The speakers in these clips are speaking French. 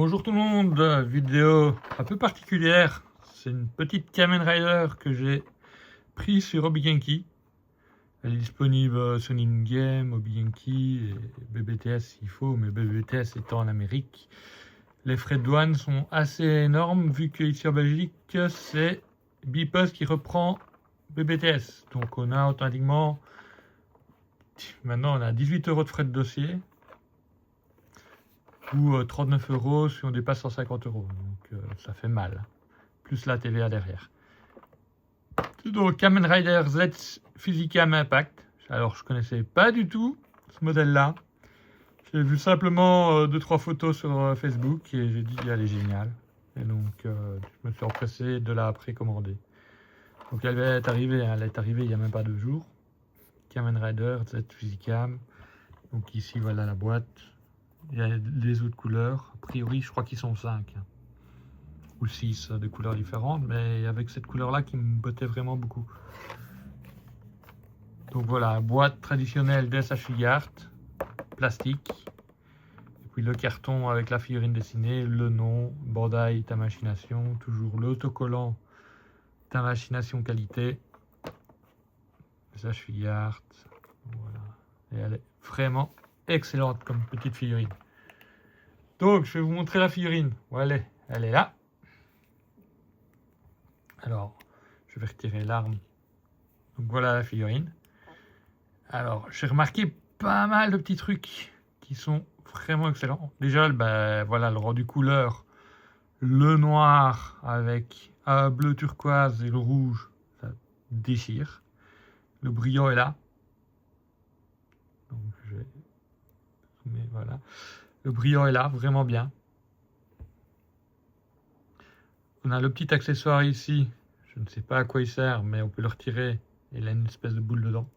Bonjour tout le monde, vidéo un peu particulière. C'est une petite Kamen Rider que j'ai pris sur Obigenki. Elle est disponible sur Ningame, Obigenki et BBTS s'il faut, mais BBTS étant en Amérique. Les frais de douane sont assez énormes vu qu'ici en Belgique, c'est Bpost qui reprend BBTS. Donc on a automatiquement, maintenant on a 18 € de frais de dossier. Ou 39 € si on dépasse 150 €. Donc ça fait mal. Plus la TVA derrière. Donc Kamen Rider Z Physicam Impact. Alors je connaissais pas du tout ce modèle-là. J'ai vu simplement 2-3 photos sur Facebook et j'ai dit elle est géniale. Et donc je me suis empressé de la précommander. Donc elle est arrivée il n'y a même pas 2 jours. Kamen Rider Z Physicam. Donc ici voilà la boîte. Il y a les autres couleurs. A priori, je crois qu'ils sont 5 ou 6 de couleurs différentes, mais avec cette couleur-là qui me bottait vraiment beaucoup. Donc voilà, boîte traditionnelle d'SH Figart, plastique. Et puis le carton avec la figurine dessinée, le nom, Bandai Ta Machination, toujours l'autocollant Ta Machination qualité. SH Figart. Voilà. Et elle est vraiment excellente comme petite figurine. Donc, je vais vous montrer la figurine. Voilà, elle est là. Alors, je vais retirer l'arme. Donc, voilà la figurine. Alors, j'ai remarqué pas mal de petits trucs qui sont vraiment excellents. Déjà, voilà, le rendu couleur. Le noir avec un bleu turquoise et le rouge, ça déchire. Le brillant est là. Donc, mais voilà. Le brillant est là, vraiment bien. On a le petit accessoire ici. Je ne sais pas à quoi il sert, mais on peut le retirer. Il a une espèce de boule dedans.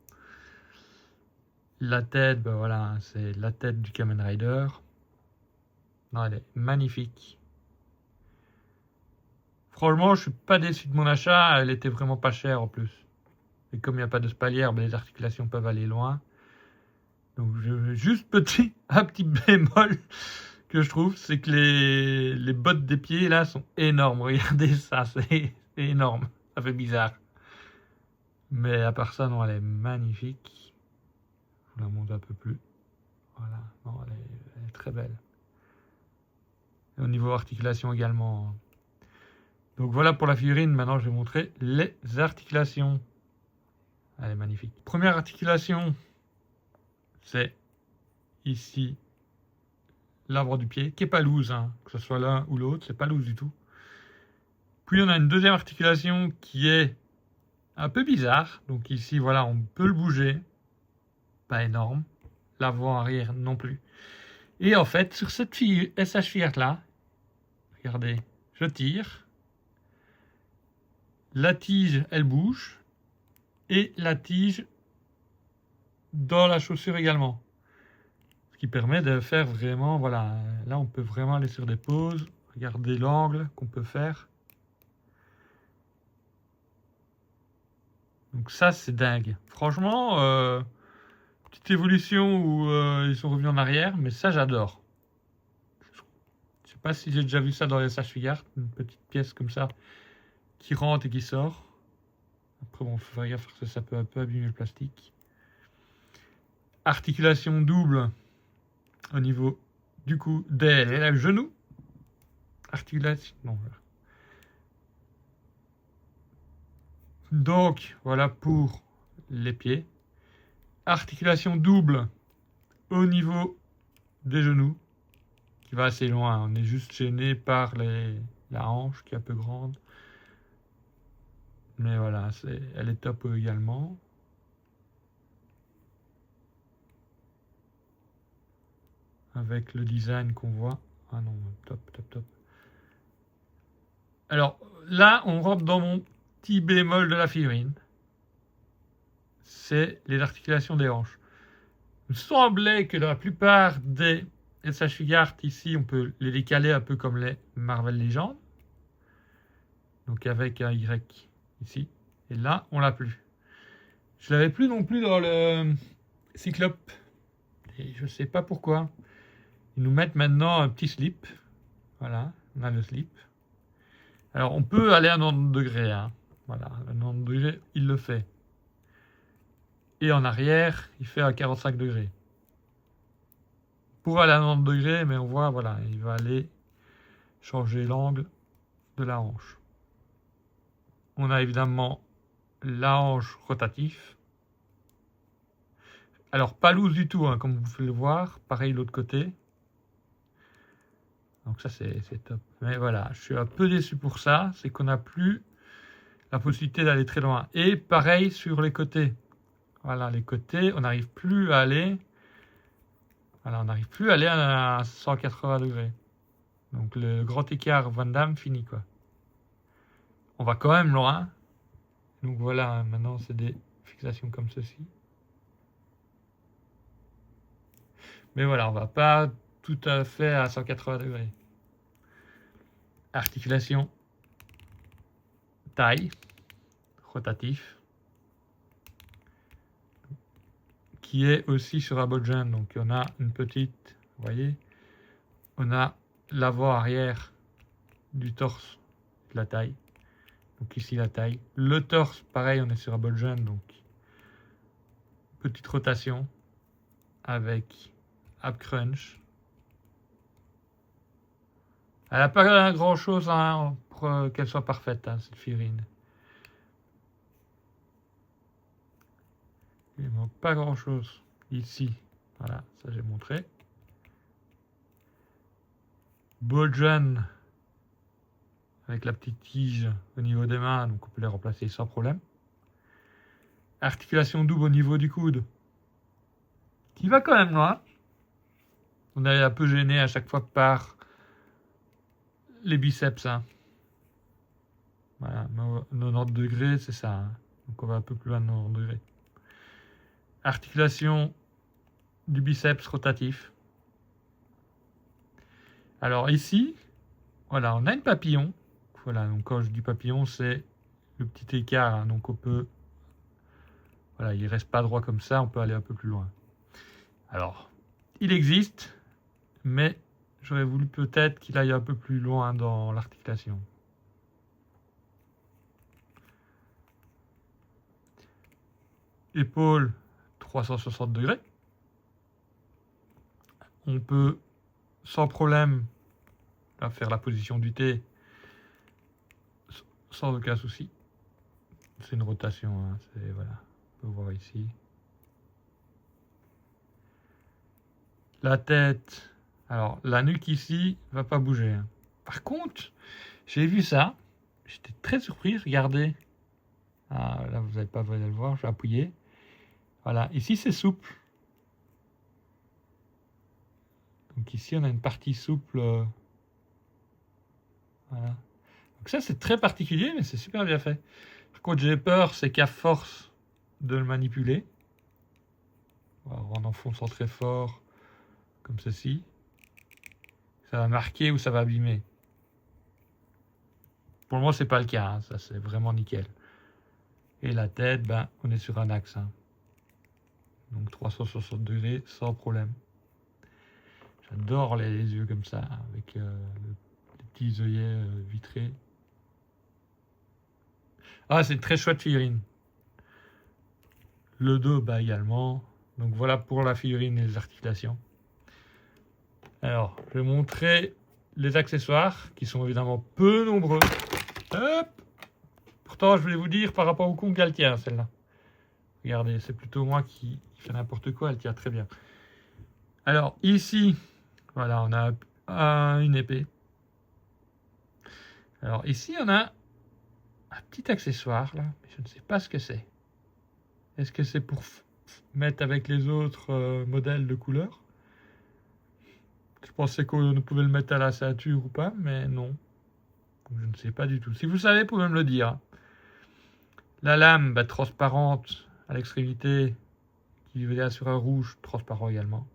La tête, voilà, c'est la tête du Kamen Rider. Non, elle est magnifique. Franchement, je suis pas déçu de mon achat. Elle était vraiment pas chère en plus. Et comme il n'y a pas de spalière, les articulations peuvent aller loin. Donc, juste un petit bémol que je trouve, c'est que les bottes des pieds là sont énormes. Regardez ça, c'est énorme. Ça fait bizarre. Mais à part ça, non, elle est magnifique. Je vous la montre un peu plus. Voilà, non, elle est très belle. Et au niveau articulation également. Donc voilà pour la figurine. Maintenant, je vais montrer les articulations. Elle est magnifique. Première articulation, c'est ici l'avant du pied, qui est pas loose, hein, que ce soit l'un ou l'autre, c'est pas loose du tout. Puis on a une deuxième articulation qui est un peu bizarre. Donc ici, voilà, on peut le bouger, pas énorme. L'avant-arrière non plus. Et en fait, sur cette SH Fiat là, regardez, je tire. La tige, elle bouge. Et la tige dans la chaussure également. Ce qui permet de faire vraiment, voilà, là on peut vraiment aller sur des poses. Regardez l'angle qu'on peut faire. Donc ça, c'est dingue. Franchement, petite évolution où ils sont revenus en arrière, mais ça, j'adore. Je sais pas si j'ai déjà vu ça dans les SH Figart, une petite pièce comme ça qui rentre et qui sort. Après, bon, faut faire gaffe parce que ça peut un peu abîmer le plastique. Articulation double au niveau du cou des genoux. Articulation, non, voilà. Donc, voilà pour les pieds. Articulation double au niveau des genoux, qui va assez loin. On est juste gêné par la hanche qui est un peu grande. Mais voilà, elle est top également. Avec le design qu'on voit. Ah non, top, top, top. Alors là, on rentre dans mon petit bémol de la figurine. C'est les articulations des hanches. Il me semblait que dans la plupart des SH Figart, ici, on peut les décaler un peu comme les Marvel Legends. Donc avec un Y ici. Et là, on l'a plus. Je l'avais plus non plus dans le Cyclope. Et je sais pas pourquoi. Ils nous mettent maintenant un petit slip. Voilà, on a le slip. Alors, on peut aller à 90 degrés. Hein. Voilà, à 90 degrés, il le fait. Et en arrière, il fait à 45 degrés. Pour aller à 90 degrés, mais on voit, voilà, il va aller changer l'angle de la hanche. On a évidemment la hanche rotatif. Alors, pas loose du tout, hein, comme vous pouvez le voir. Pareil, l'autre côté. Donc ça, c'est top. Mais voilà, je suis un peu déçu pour ça. C'est qu'on n'a plus la possibilité d'aller très loin. Et pareil sur les côtés. Voilà, les côtés, on n'arrive plus à aller... Voilà, on n'arrive plus à aller à 180 degrés. Donc le grand écart Van Damme fini, quoi. On va quand même loin. Donc voilà, maintenant c'est des fixations comme ceci. Mais voilà, on va pas tout à fait à 180 degrés. Articulation. Taille. Rotatif. Qui est aussi sur Abogen. Donc on a une petite, vous voyez, on a l'avant-arrière du torse, de la taille. Donc ici la taille. Le torse, pareil, on est sur Abogen, donc petite rotation avec ab crunch. Elle n'a pas grand chose hein, pour qu'elle soit parfaite, hein, cette figurine. Il ne manque pas grand chose ici. Voilà, ça j'ai montré. Bojan avec la petite tige au niveau des mains, donc on peut les remplacer sans problème. Articulation double au niveau du coude, qui va quand même loin. On est un peu gêné à chaque fois par les biceps. Hein. Voilà, 90 degrés, c'est ça. Hein. Donc on va un peu plus loin de 90 degrés. Articulation du biceps rotatif. Alors ici, voilà, on a une papillon. Voilà, donc quand je dis papillon, c'est le petit écart. Hein, donc on peut... Voilà, il ne reste pas droit comme ça, on peut aller un peu plus loin. Alors, il existe, mais j'aurais voulu peut-être qu'il aille un peu plus loin dans l'articulation. Épaule, 360 degrés. On peut, sans problème, faire la position du T sans aucun souci. C'est une rotation, hein, voilà, on peut voir ici. La tête, alors la nuque ici va pas bouger. Hein. Par contre, j'ai vu ça, j'étais très surpris, regardez. Ah, là, vous n'avez pas voulu le voir, je vais appuyer. Voilà, ici c'est souple. Donc ici on a une partie souple. Voilà. Donc ça c'est très particulier, mais c'est super bien fait. Par contre, j'ai peur, c'est qu'à force de le manipuler, en enfonçant très fort, comme ceci, ça va marquer ou ça va abîmer. Pour le moment, c'est pas le cas, hein, ça c'est vraiment nickel. Et la tête, ben, on est sur un axe. Hein. Donc 360 degrés, sans problème. J'adore les yeux comme ça, avec les petits œillets vitrés. Ah, c'est une très chouette figurine. Le dos, bah, également. Donc voilà pour la figurine et les articulations. Alors, je vais montrer les accessoires, qui sont évidemment peu nombreux. Hop! Pourtant, je voulais vous dire, par rapport au con qu'elle tient, celle-là. Regardez, c'est plutôt moi qui fais n'importe quoi, elle tient très bien. Alors, ici, voilà, on a une épée. Alors, ici, on a un petit accessoire, là, mais je ne sais pas ce que c'est. Est-ce que c'est pour mettre avec les autres modèles de couleurs? Je pensais qu'on pouvait le mettre à la ceinture ou pas, mais non. Je ne sais pas du tout. Si vous savez, vous pouvez me le dire. La lame, bah, transparente à l'extrémité, qui veut dire sur un rouge, transparent également.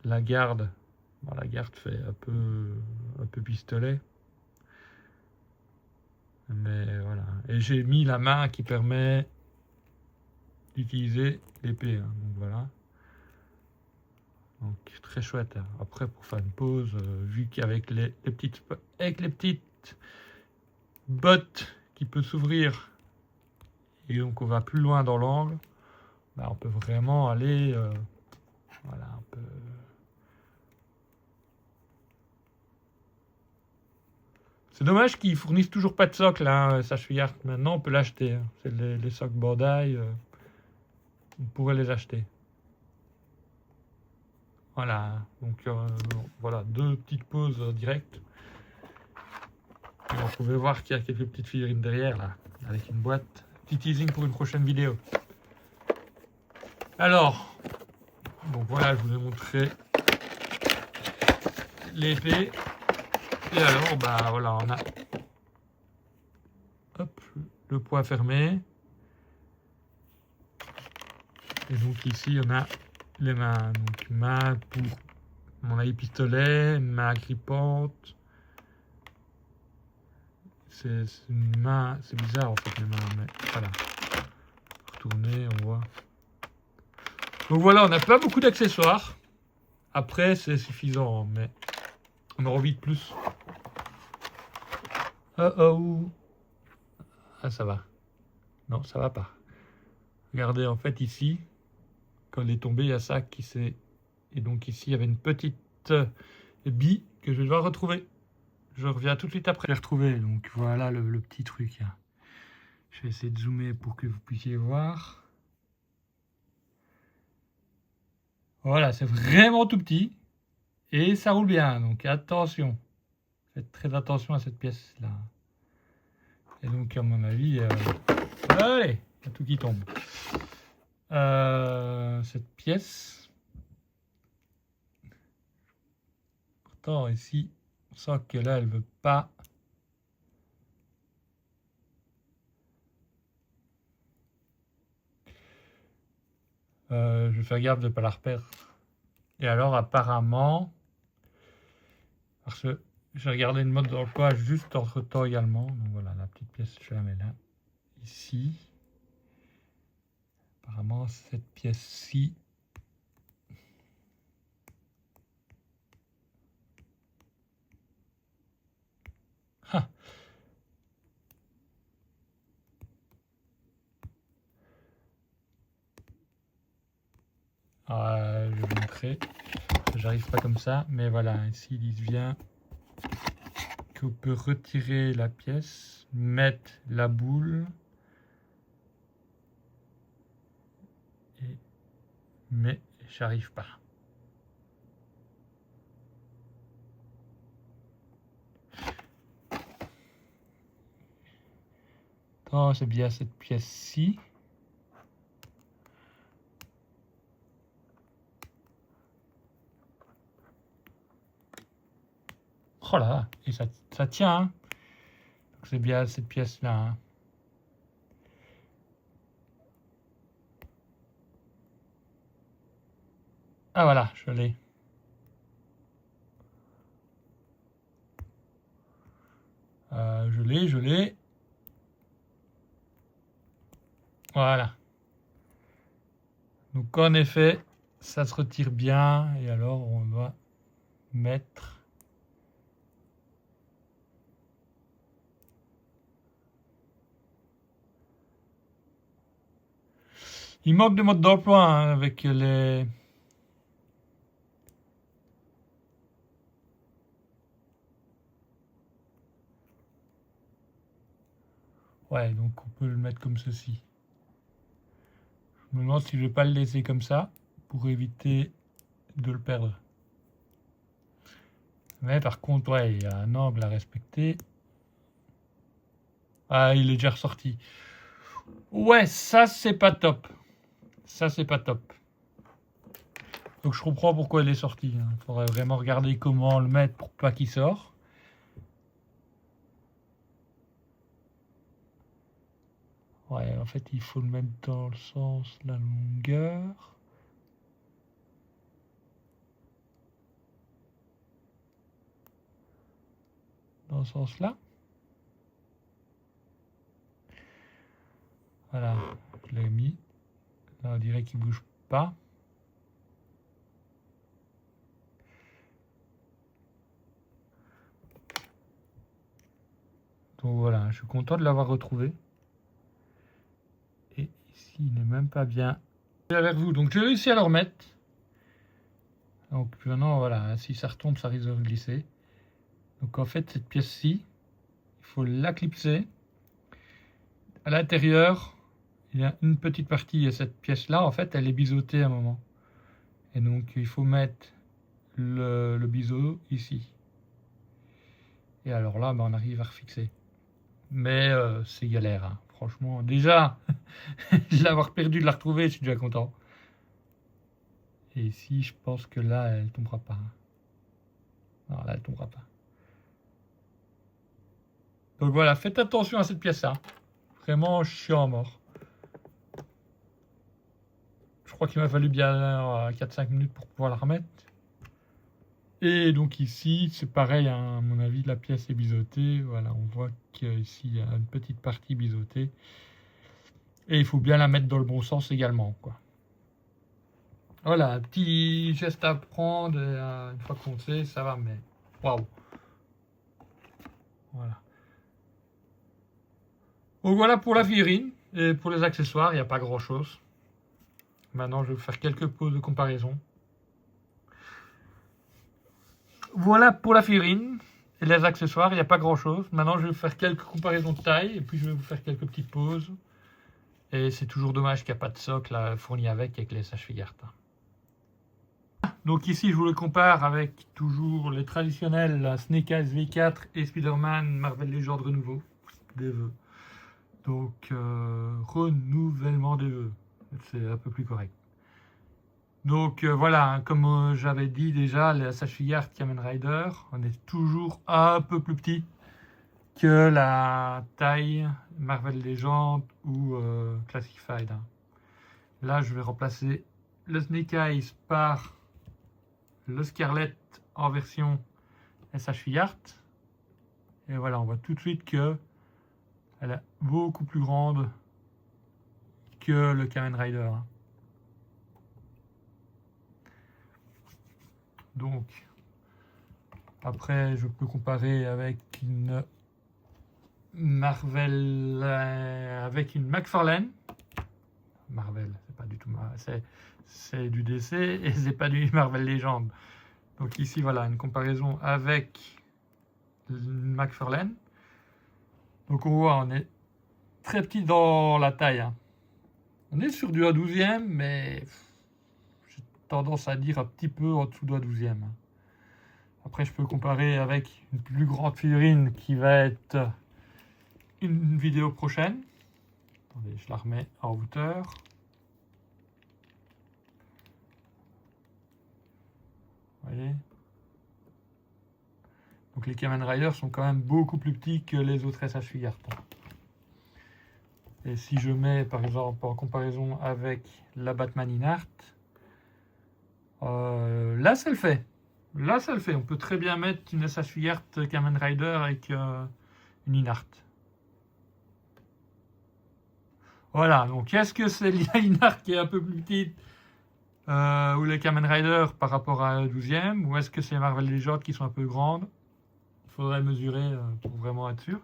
La garde, bon, la garde fait un peu pistolet. Mais voilà. Et j'ai mis la main qui permet d'utiliser l'épée. Hein. Donc voilà. Donc très chouette. Après pour faire une pause, vu qu'avec les petites bottes qui peut s'ouvrir et donc on va plus loin dans l'angle, bah, on peut vraiment aller voilà un peu. C'est dommage qu'ils fournissent toujours pas de socle, hein, Safeguard. Maintenant, on peut l'acheter. Hein. C'est les socles Bandai. On pourrait les acheter. Voilà. Donc, voilà, 2 petites pauses directes. Et on pouvait voir qu'il y a quelques petites figurines derrière, là, avec une boîte. Petit teasing pour une prochaine vidéo. Alors, donc voilà, je vous ai montré l'épée. Et alors, bah voilà, on a hop, le poids fermé. Et donc ici, on a les mains. Donc main pour, à mon avis, pistolet, main agrippante. C'est une main, c'est bizarre en fait les mains, mais voilà. Retourner, on voit. Donc voilà, on n'a pas beaucoup d'accessoires. Après, c'est suffisant, mais on a envie de plus. Oh oh. Ah, ça va. Non, ça va pas. Regardez, en fait, ici, quand il est tombé, il y a ça qui s'est... Et donc ici, il y avait une petite bille que je vais devoir retrouver. Je reviens tout de suite après. J'ai retrouvé, donc voilà le petit truc. Je vais essayer de zoomer pour que vous puissiez voir. Voilà, c'est vraiment tout petit. Et ça roule bien, donc attention. Faites très attention à cette pièce-là. Et donc, à mon avis... allez, il y a tout qui tombe. Cette pièce... Pourtant, ici, on sent que là, elle veut pas... je vais faire gaffe de ne pas la reperdre. Et alors, apparemment... Parce que j'ai regardé le mode d'emploi juste entre temps également. Donc voilà, la petite pièce, je la mets là. Ici. Apparemment, cette pièce-ci. Ah. Je vais vous montrer. J'arrive pas comme ça, mais voilà, ici il dit bien qu'on peut retirer la pièce, mettre la boule, mais j'arrive pas. Oh, c'est bien cette pièce-ci. Oh là, et ça tient. Hein. C'est bien cette pièce-là. Hein. Ah voilà, je l'ai. Je l'ai. Voilà. Donc en effet, ça se retire bien. Et alors, on va mettre... Il manque de mode d'emploi hein, avec les... Ouais, donc on peut le mettre comme ceci. Je me demande si je vais pas le laisser comme ça pour éviter de le perdre. Mais par contre, ouais, il y a un angle à respecter. Ah, il est déjà ressorti. Ouais, ça c'est pas top. Ça c'est pas top. Donc je comprends pourquoi il est sorti. Il faudrait vraiment regarder comment le mettre pour pas qu'il sorte. Ouais, en fait, il faut le mettre dans le sens de la longueur. Dans ce sens-là. Voilà, je l'ai mis. Là, on dirait qu'il bouge pas. Donc voilà, je suis content de l'avoir retrouvé. Et ici, il n'est même pas bien. Avec vous, donc j'ai réussi à le remettre. Donc maintenant, voilà, si ça retombe, ça risque de glisser. Donc en fait, cette pièce-ci, il faut la clipser. À l'intérieur, il y a une petite partie, et cette pièce-là, en fait, elle est biseautée à un moment. Et donc, il faut mettre le biseau ici. Et alors là, ben, on arrive à refixer. Mais c'est galère, hein. Franchement. Déjà, de l'avoir perdu, de la retrouver, je suis déjà content. Et ici, je pense que là, elle tombera pas. Non, là, elle tombera pas. Donc voilà, faites attention à cette pièce-là. Vraiment chiant à mort. Je crois qu'il m'a fallu bien 4-5 minutes pour pouvoir la remettre. Et donc ici, c'est pareil, hein, à mon avis, la pièce est biseautée. Voilà, on voit qu'ici, il y a une petite partie biseautée. Et il faut bien la mettre dans le bon sens également, quoi. Voilà, un petit geste à prendre. Et, une fois qu'on sait, ça va, mais waouh. Voilà. Donc voilà pour la figurine. Et pour les accessoires, il n'y a pas grand-chose. Maintenant, je vais vous faire quelques poses de comparaison. Voilà pour la figurine et les accessoires, il n'y a pas grand-chose. Maintenant, je vais vous faire quelques comparaisons de taille et puis je vais vous faire quelques petites poses. Et c'est toujours dommage qu'il n'y a pas de socle fourni avec les Sashfigart. Donc ici, je vous le compare avec toujours les traditionnels Snake Eyes V4 et Spider-Man Marvel Legends renouveau des vœux. Donc, renouvellement des vœux. C'est un peu plus correct. Donc voilà, hein, comme j'avais dit déjà, la Sashfigart Kamen Rider, on est toujours un peu plus petit que la taille Marvel Legends ou Classified. Hein. Là, je vais remplacer le Snake Eyes par le Scarlet en version Sashfigart. Et voilà, on voit tout de suite que elle est beaucoup plus grande que le Kamen Rider. Hein. Donc, après, je peux comparer avec une Marvel, avec une McFarlane. Marvel, c'est pas du tout c'est du DC et c'est pas du Marvel Legends. Donc ici, voilà, une comparaison avec une McFarlane. Donc on voit, on est très petit dans la taille. Hein. On est sur du A12e, mais j'ai tendance à dire un petit peu en dessous de A12e. Après, je peux comparer avec une plus grande figurine qui va être une vidéo prochaine. Attendez, je la remets en hauteur. Vous voyez ? Donc les Kamen Rider sont quand même beaucoup plus petits que les autres Sashfigart. Et si je mets par exemple en comparaison avec la Batman Inart, là ça le fait. Là ça le fait. On peut très bien mettre une Sashfigart Kamen Rider avec une Inart. Voilà, donc est-ce que c'est l'Inart qui est un peu plus petite ou les Kamen Rider par rapport à la 12e, ou est-ce que c'est Marvel Legends qui sont un peu grandes? Il faudrait mesurer pour vraiment être sûr.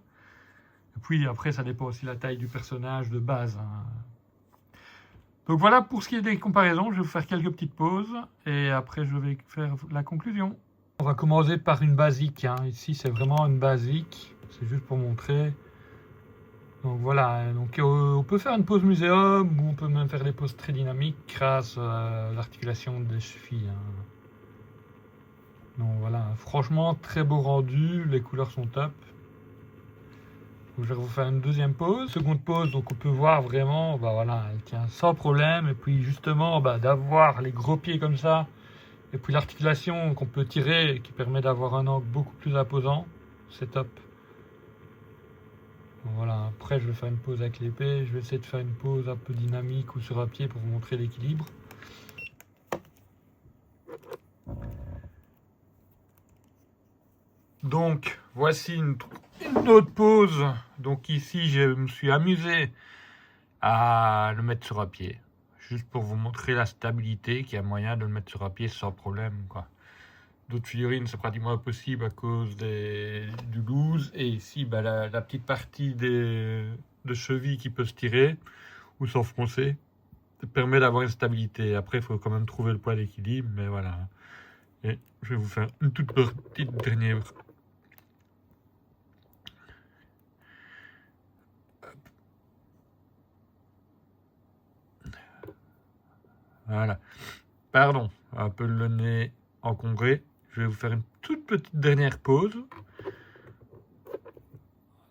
Et puis après, ça dépend aussi de la taille du personnage de base. Hein. Donc voilà pour ce qui est des comparaisons. Je vais vous faire quelques petites pauses et après je vais faire la conclusion. On va commencer par une basique. Hein. Ici, c'est vraiment une basique. C'est juste pour montrer. Donc voilà, donc, on peut faire une pause muséum ou on peut même faire des pauses très dynamiques grâce à l'articulation des chevilles. Hein. Donc voilà, franchement, très beau rendu. Les couleurs sont top. Donc, je vais vous faire une deuxième pause. Seconde pause, donc on peut voir vraiment, bah voilà, elle tient sans problème. Et puis justement, bah, d'avoir les gros pieds comme ça, et puis l'articulation qu'on peut tirer, qui permet d'avoir un angle beaucoup plus imposant, c'est top. Donc, voilà, après je vais faire une pause avec l'épée. Je vais essayer de faire une pause un peu dynamique ou sur un pied pour vous montrer l'équilibre. Donc voici une autre pause. Donc ici je me suis amusé à le mettre sur un pied. Juste pour vous montrer la stabilité, qu'il y a moyen de le mettre sur un pied sans problème, quoi. D'autres figurines, c'est pratiquement impossible à cause du loose. Et ici, bah, la petite partie de cheville qui peut se tirer ou s'enfoncer permet d'avoir une stabilité. Après, il faut quand même trouver le point d'équilibre, mais voilà. Et je vais vous faire une toute petite dernière. Voilà. Pardon, un peu le nez encombré. Je vais vous faire une toute petite dernière pause.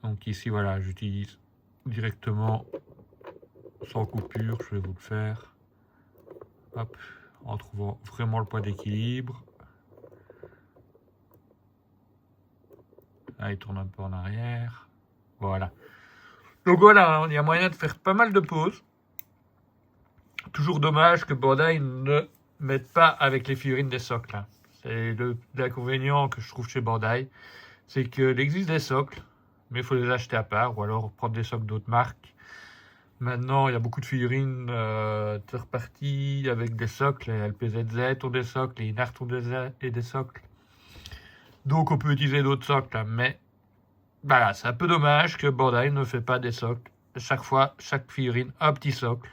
Donc ici, voilà, j'utilise directement sans coupure. Je vais vous le faire. Hop, en trouvant vraiment le point d'équilibre. Là, il tourne un peu en arrière. Voilà. Donc voilà, il y a moyen de faire pas mal de pauses. Toujours dommage que Bandai ne mette pas avec les figurines des socles. Hein. C'est l'inconvénient que je trouve chez Bandai. C'est qu'il existe des socles, mais il faut les acheter à part ou alors prendre des socles d'autres marques. Maintenant, il y a beaucoup de figurines third party avec des socles. Les LPZZ ont des socles, les Inart ont des socles. Donc on peut utiliser d'autres socles, hein, mais voilà, c'est un peu dommage que Bandai ne fait pas des socles. Chaque fois, chaque figurine a un petit socle,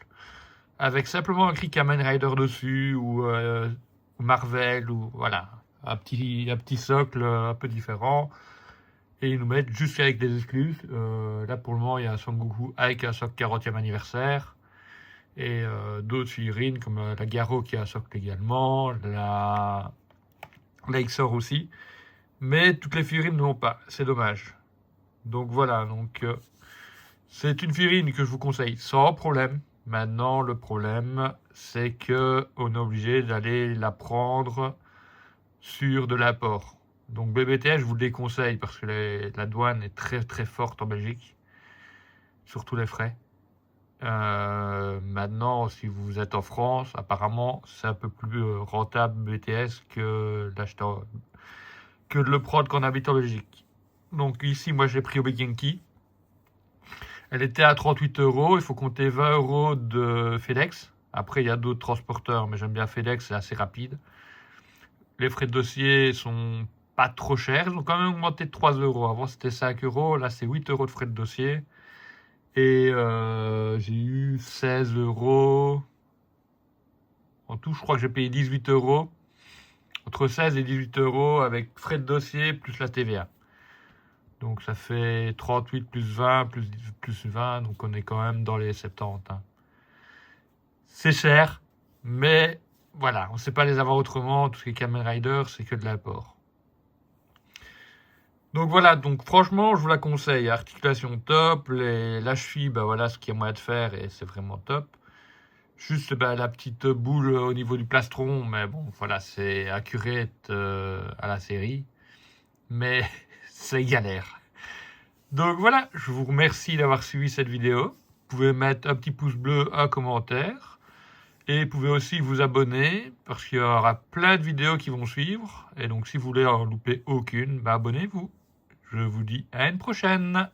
avec simplement écrit Kamen Rider dessus, ou Marvel, ou voilà, un petit socle un peu différent. Et ils nous mettent juste avec des exclus. Là, pour le moment, il y a Son Goku avec un socle 40e anniversaire. Et d'autres figurines, comme la Garo qui a un socle également, la XOR aussi. Mais toutes les figurines ne l'ont pas, c'est dommage. Donc voilà, c'est une figurine que je vous conseille sans problème. Maintenant, le problème, c'est que on est obligé d'aller la prendre sur de l'import. Donc BBTS, je vous le déconseille parce que la douane est très très forte en Belgique, surtout les frais. Maintenant, si vous êtes en France, apparemment, c'est un peu plus rentable BTS que que de le prendre quand on habite en Belgique. Donc ici, moi, j'ai pris au Genki. Elle était à 38 €. Il faut compter 20 € de FedEx. Après, il y a d'autres transporteurs, mais j'aime bien FedEx, c'est assez rapide. Les frais de dossier sont pas trop chers. Ils ont quand même augmenté de 3 €. Avant, c'était 5 €. Là, c'est 8 € de frais de dossier. Et j'ai eu 16 €. En tout, je crois que j'ai payé 18 €. Entre 16 et 18 € avec frais de dossier plus la TVA. Donc ça fait 38 plus 20 plus 20. Donc on est quand même dans les 70. Hein. C'est cher, mais voilà, on ne sait pas les avoir autrement. Tout ce qui est Kamen Rider, c'est que de l'apport. Donc voilà, donc franchement, je vous la conseille. Articulation top, la cheville, bah voilà ce qu'il y a moyen de faire et c'est vraiment top. Juste la petite boule au niveau du plastron, mais bon, voilà, c'est accurate à la série. Mais c'est galère. Donc voilà, je vous remercie d'avoir suivi cette vidéo. Vous pouvez mettre un petit pouce bleu, un commentaire. Et vous pouvez aussi vous abonner parce qu'il y aura plein de vidéos qui vont suivre. Et donc si vous voulez en louper aucune, abonnez-vous. Je vous dis à une prochaine.